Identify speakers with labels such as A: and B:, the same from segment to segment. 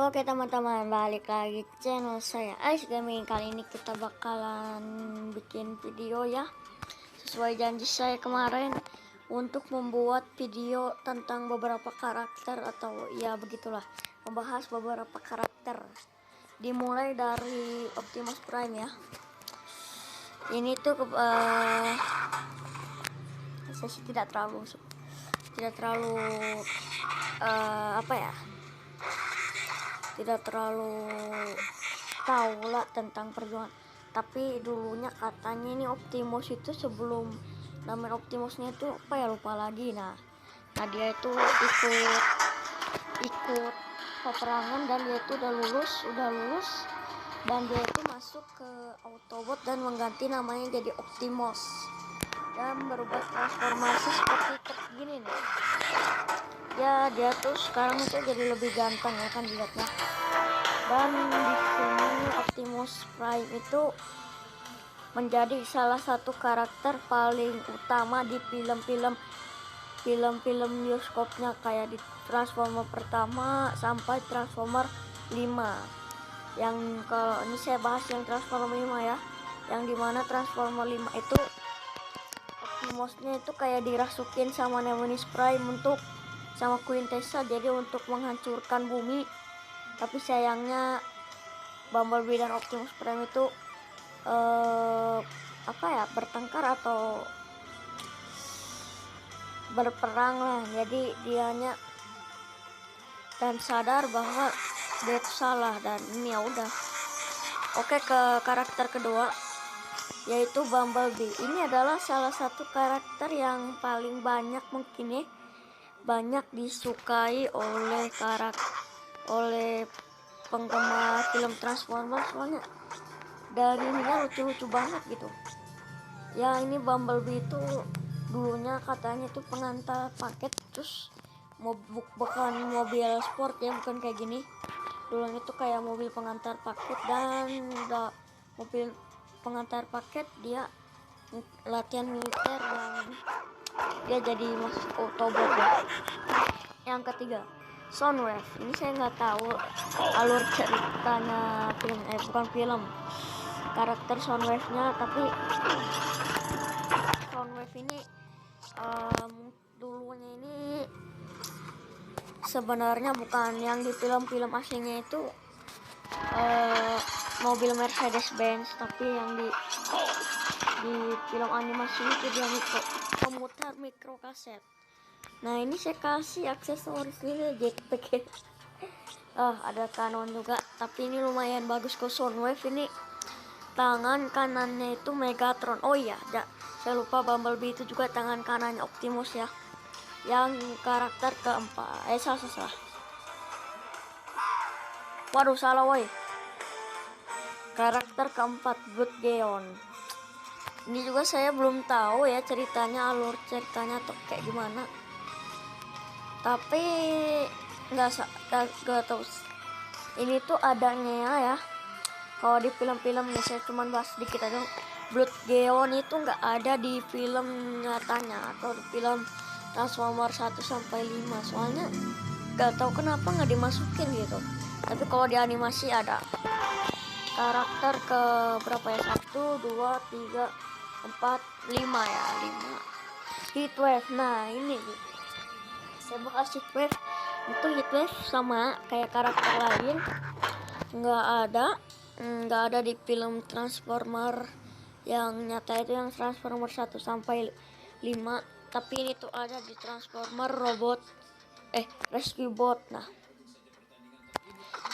A: Oke teman-teman, balik lagi ke channel saya Ice Gaming. Kali ini kita bakalan bikin video ya, sesuai janji saya kemarin, untuk membuat video tentang beberapa karakter, atau ya begitulah, membahas beberapa karakter. Dimulai dari Optimus Prime ya. Ini tuh saya sih tidak terlalu apa ya, tidak terlalu tahu lah tentang perjuangan. Tapi dulunya katanya ini Optimus itu, sebelum nama Optimusnya itu apa ya, lupa lagi. Nah dia itu ikut peperangan, dan dia itu udah lulus, dan dia itu masuk ke Autobot dan mengganti namanya jadi Optimus, dan berubah transformasi seperti gini nih ya. Dia tuh sekarang itu jadi lebih ganteng ya kan dilihatnya. Dan di sini Optimus Prime itu menjadi salah satu karakter paling utama di film-film bioskopnya, kayak di Transformer pertama sampai Transformer 5. Yang kalau ini saya bahas yang Transformer 5 ya, yang dimana Transformer 5 itu Optimusnya itu kayak dirasukin sama Nemesis Prime sama Quintessa, jadi untuk menghancurkan bumi. Tapi sayangnya Bumblebee dan Optimus Prime itu apa ya, bertengkar atau berperang lah. Jadi dianya dan sadar bahwa dia itu salah, dan ini ya udah. Oke, ke karakter kedua, yaitu Bumblebee. Ini adalah salah satu karakter yang paling banyak mungkin ya, banyak disukai oleh penggemar film Transformers, soalnya dari ininya lucu-lucu banget gitu ya. Ini Bumblebee itu dulunya katanya itu pengantar paket, terus bukan mobil sport ya, bukan kayak gini. Dulunya itu kayak mobil pengantar paket, dan udah mobil pengantar paket dia latihan militer, dan dia jadi masuk Autobot ya. Yang ketiga, Soundwave. Ini saya nggak tahu alur ceritanya bukan film, karakter Soundwave-nya. Tapi Soundwave ini dulunya ini sebenarnya bukan yang di film-film aslinya itu mobil Mercedes-Benz, tapi yang di film animasi itu dia pemutar mikro kaset. Nah ini saya kasih aksesoris ini jetpack. Ada kanon juga, tapi ini lumayan bagus ke Soundwave. Ini tangan kanannya itu Megatron. Oh iya, saya lupa, Bumblebee itu juga tangan kanannya Optimus ya. Yang karakter keempat, salah. Waduh, salah woi. Karakter keempat, Blood Geon. Ini juga saya belum tahu ya ceritanya, alur ceritanya atau kayak gimana. Tapi nggak tahu. Ini tuh adanya ya, kalau di film-film nih, saya cuma bahas sedikit aja. Blood Geon itu nggak ada di film nyatanya atau di film Transformer 1 sampai 5. Soalnya nggak tahu kenapa nggak dimasukin gitu. Tapi kalau di animasi ada. Karakter ke berapa ya? 1, 2, 3, 4, 5 ya, 5. Heatwave. Nah ini saya bahas Heatwave. Itu Heatwave sama kayak karakter lain, nggak ada di film Transformer yang nyata itu, yang Transformer 1 sampai 5. Tapi ini tuh ada di Transformer Rescue Bot. Nah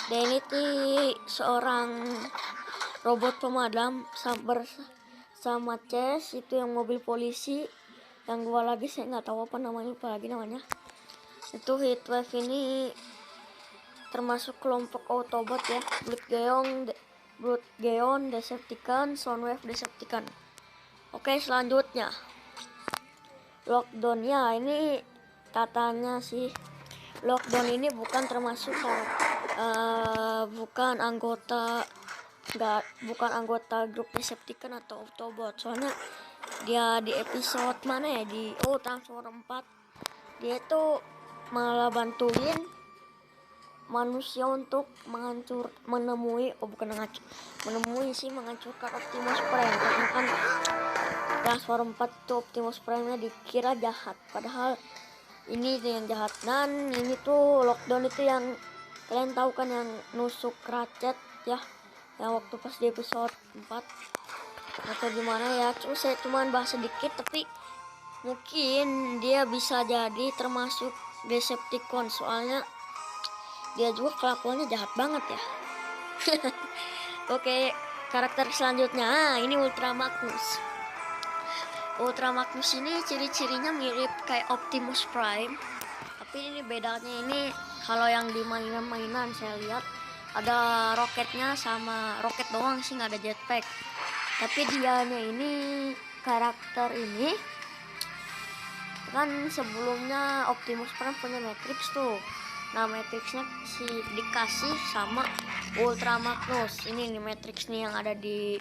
A: dan ini tuh seorang robot pemadam sama Chess itu yang mobil polisi. Yang gua lagi saya nggak tahu apa namanya, itu Heatwave ini termasuk kelompok Autobot ya. Blood Geon Decepticon, Soundwave Decepticon. Oke, selanjutnya Lockdown ya. Ini katanya sih Lockdown ini bukan termasuk bukan anggota grup Decepticon atau Autobot. Soalnya dia di episode mana ya, di Transformer 4 dia tuh malah bantuin manusia untuk menghancurkan Optimus Prime, karena kan Transform 4 tuh Optimus Prime-nya dikira jahat, padahal ini yang jahat. Dan ini tuh Lockdown itu yang kalian tahu kan, yang nusuk Ratchet ya, yang waktu pas di episode 4 atau gimana ya. Saya cuman bahas sedikit, tapi mungkin dia bisa jadi termasuk Decepticon, soalnya dia juga kelakuannya jahat banget ya. Oke, karakter selanjutnya, ini Ultra Magnus. Ultra Magnus ini ciri-cirinya mirip kayak Optimus Prime, tapi ini bedanya, ini kalau yang di mainan-mainan saya lihat ada roketnya, sama roket doang sih, nggak ada jetpack. Tapi dianya ini, karakter ini kan sebelumnya Optimus Prime punya Matrix tuh. Nah, Matrixnya dikasih sama Ultra Magnus. Ini nih Matrix nih yang ada di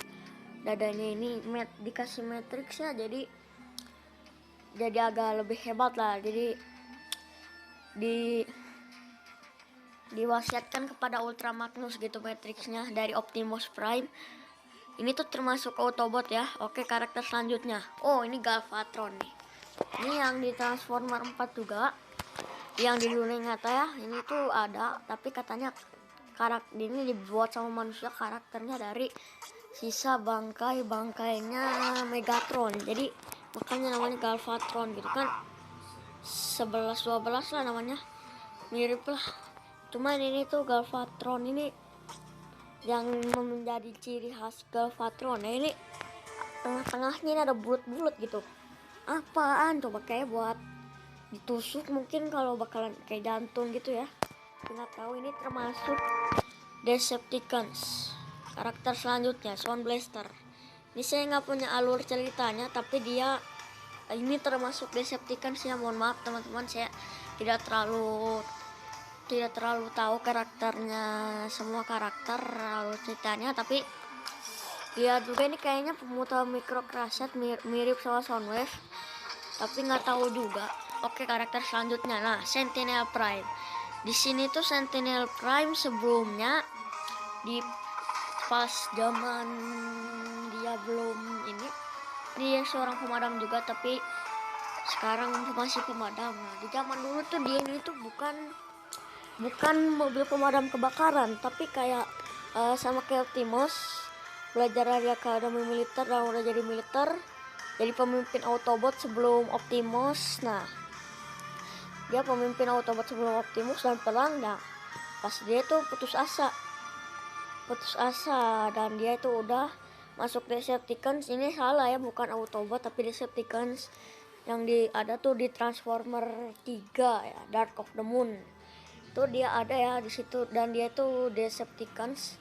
A: dadanya ini, dikasih Matrixnya, jadi agak lebih hebat lah. Jadi diwasiatkan kepada Ultra Magnus gitu Matrixnya dari Optimus Prime. Ini tuh termasuk Autobot ya. Oke, karakter selanjutnya, oh ini Galvatron nih. Ini yang di Transformer 4 juga, yang di dunia nyata ya. Ini tuh ada, tapi katanya karakter ini dibuat sama manusia, karakternya dari sisa bangkainya Megatron, jadi makanya namanya Galvatron gitu kan. 11-12 lah namanya, mirip lah. Cuman ini tuh Galvatron ini yang menjadi ciri khas Galvatron. Nah, ini tengah-tengahnya ini ada bulat-bulat gitu. Apaan coba, kayak buat ditusuk mungkin, kalau bakalan kayak jantung gitu ya. Nggak tahu. Ini termasuk Decepticons. Karakter selanjutnya Sound Blaster. Ini saya nggak punya alur ceritanya, tapi dia ini termasuk Decepticons ya. Mohon maaf teman-teman, saya tidak terlalu tahu karakternya, semua karakter alur ceritanya, tapi dia juga ini kayaknya pemutar mikro kraset, mirip sama Soundwave, tapi nggak tahu juga. Oke, karakter selanjutnya, nah Sentinel Prime. Di sini tuh Sentinel Prime sebelumnya di pas zaman dia belum ini, dia seorang pemadam juga, tapi sekarang masih pemadam. Nah, di zaman dulu tuh dia ini tuh bukan mobil pemadam kebakaran, tapi kayak sama kayak Optimus, belajar dari akademi militer dan udah jadi militer, jadi pemimpin Autobot sebelum Optimus. Nah, dia pemimpin Autobot sebelum Optimus dan perang. Nah, pas dia tuh putus asa dan dia itu udah masuk Decepticons. Ini salah ya, bukan Autobot tapi Decepticons. Yang ada tuh di Transformer 3 ya, Dark of the Moon. Tuh dia ada ya di situ, dan dia itu Decepticons.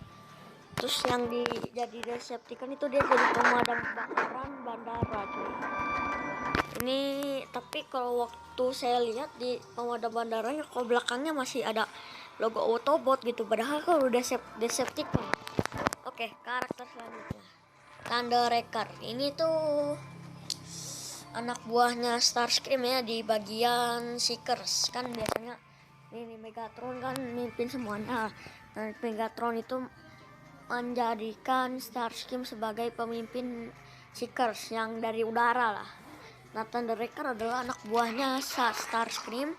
A: Terus yang jadi Decepticon itu dia jadi pemadam kebakaran bandara cuy. Ini tapi kalau waktu saya lihat di pemadam bandaranya, kalau belakangnya masih ada logo Autobot gitu, padahal kalau udah Decepticon. Oke, karakter selanjutnya Thunderwrecker. Ini tuh anak buahnya Starscream ya, di bagian Seekers. Kan biasanya ini Megatron kan mimpin semuanya, dan Megatron itu menjadikan Starscream sebagai pemimpin Seekers yang dari udara lah. Nah, Thunderwrecker adalah anak buahnya Starscream.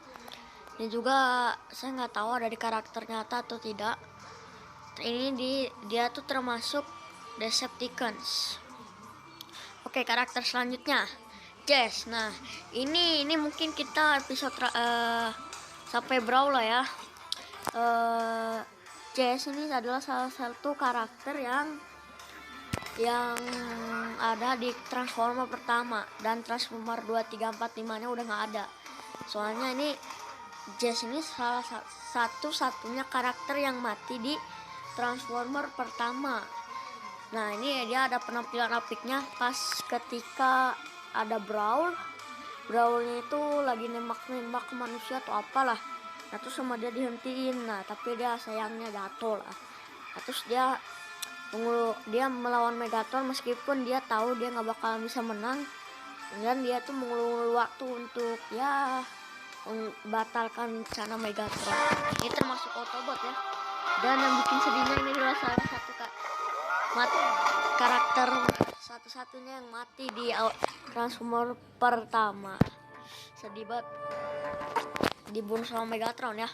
A: Ini juga saya nggak tahu ada di karakter nyata atau tidak. Ini dia tuh termasuk Decepticons. Oke, karakter selanjutnya Jazz. Nah, ini mungkin kita episode sampai Brawl lah ya. Jazz ini adalah salah satu karakter yang ada di Transformer pertama, dan Transformer 2, 3, 4, 5 nya udah nggak ada. Soalnya ini Jazz ini salah satu-satunya karakter yang mati di Transformer pertama. Nah, ini dia ada penampilan apiknya pas ketika ada Brawlnya itu lagi nembak ke manusia atau apalah. Nah, terus sama dia dihentiin. Nah, tapi dia sayangnya jatuh lah. Nah, terus dia melawan Megatron, meskipun dia tahu dia nggak bakalan bisa menang, dan dia tuh mengulur waktu untuk ya membatalkan rencana Megatron. Ini termasuk Autobot ya. Dan yang bikin sedihnya ini adalah salah satu karakter satu-satunya yang mati di Transformer pertama. Sedih banget, dibunuh sama Megatron ya.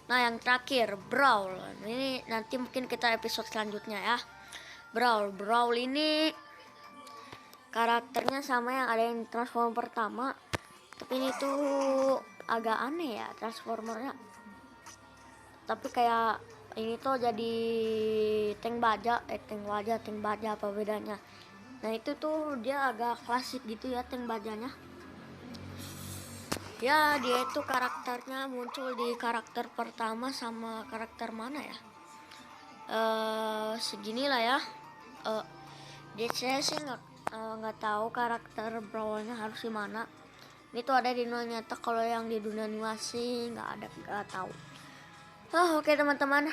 A: Nah yang terakhir Brawl, ini nanti mungkin kita episode selanjutnya ya. Brawl ini karakternya sama yang ada yang Transformer pertama, tapi ini tuh agak aneh ya Transformernya. Tapi kayak ini tuh jadi tank baja apa bedanya? Nah itu tuh dia agak klasik gitu ya tank bajanya. Ya dia itu karakternya muncul di karakter pertama sama karakter mana ya? Seginilah ya. Dia saya sih nggak tahu karakter Brawlnya harus di mana. Ini tuh ada di dunia nyata, kalau yang di dunia animasi nggak tahu. Oke teman-teman,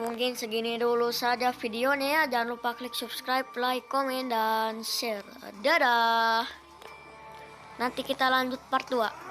A: mungkin segini dulu saja videonya ya. Jangan lupa klik subscribe, like, komen, dan share. Dadah. Nanti kita lanjut part 2.